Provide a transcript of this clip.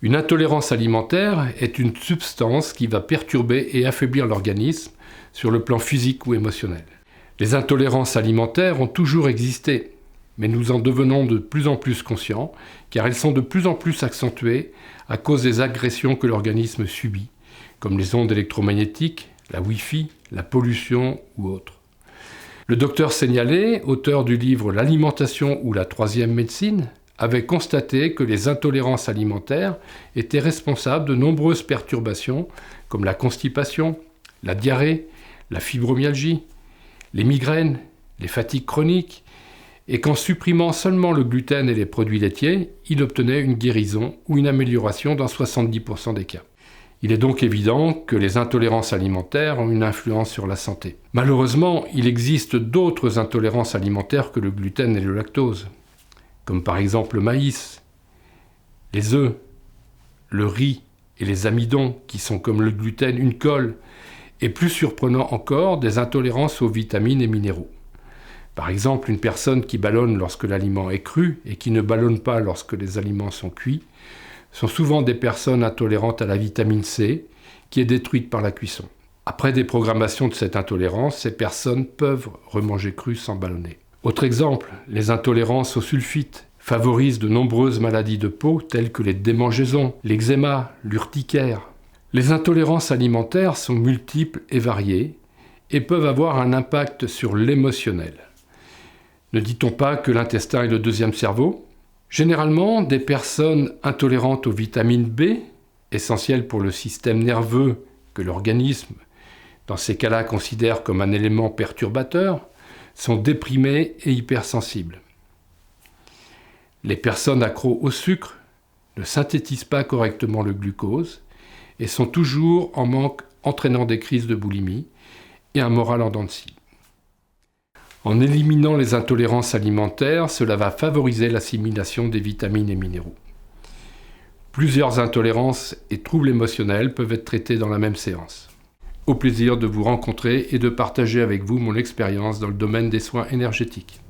Une intolérance alimentaire est une substance qui va perturber et affaiblir l'organisme sur le plan physique ou émotionnel. Les intolérances alimentaires ont toujours existé, mais nous en devenons de plus en plus conscients, car elles sont de plus en plus accentuées à cause des agressions que l'organisme subit, comme les ondes électromagnétiques, la Wi-Fi, la pollution ou autres. Le docteur Seignalé, auteur du livre « L'alimentation ou la troisième médecine », avait constaté que les intolérances alimentaires étaient responsables de nombreuses perturbations comme la constipation, la diarrhée, la fibromyalgie, les migraines, les fatigues chroniques, et qu'en supprimant seulement le gluten et les produits laitiers, il obtenait une guérison ou une amélioration dans 70% des cas. Il est donc évident que les intolérances alimentaires ont une influence sur la santé. Malheureusement, il existe d'autres intolérances alimentaires que le gluten et le lactose, comme par exemple le maïs, les œufs, le riz et les amidons, qui sont comme le gluten une colle, et plus surprenant encore, des intolérances aux vitamines et minéraux. Par exemple, une personne qui ballonne lorsque l'aliment est cru et qui ne ballonne pas lorsque les aliments sont cuits sont souvent des personnes intolérantes à la vitamine C, qui est détruite par la cuisson. Après déprogrammation de cette intolérance, ces personnes peuvent remanger cru sans ballonner. Autre exemple, les intolérances aux sulfites favorisent de nombreuses maladies de peau telles que les démangeaisons, l'eczéma, l'urticaire. Les intolérances alimentaires sont multiples et variées et peuvent avoir un impact sur l'émotionnel. Ne dit-on pas que l'intestin est le deuxième cerveau ? Généralement, des personnes intolérantes aux vitamines B, essentielles pour le système nerveux que l'organisme, dans ces cas-là, considère comme un élément perturbateur, sont déprimées et hypersensibles. Les personnes accros au sucre ne synthétisent pas correctement le glucose et sont toujours en manque, entraînant des crises de boulimie et un moral en dents de scie. En éliminant les intolérances alimentaires, cela va favoriser l'assimilation des vitamines et minéraux. Plusieurs intolérances et troubles émotionnels peuvent être traités dans la même séance. Au plaisir de vous rencontrer et de partager avec vous mon expérience dans le domaine des soins énergétiques.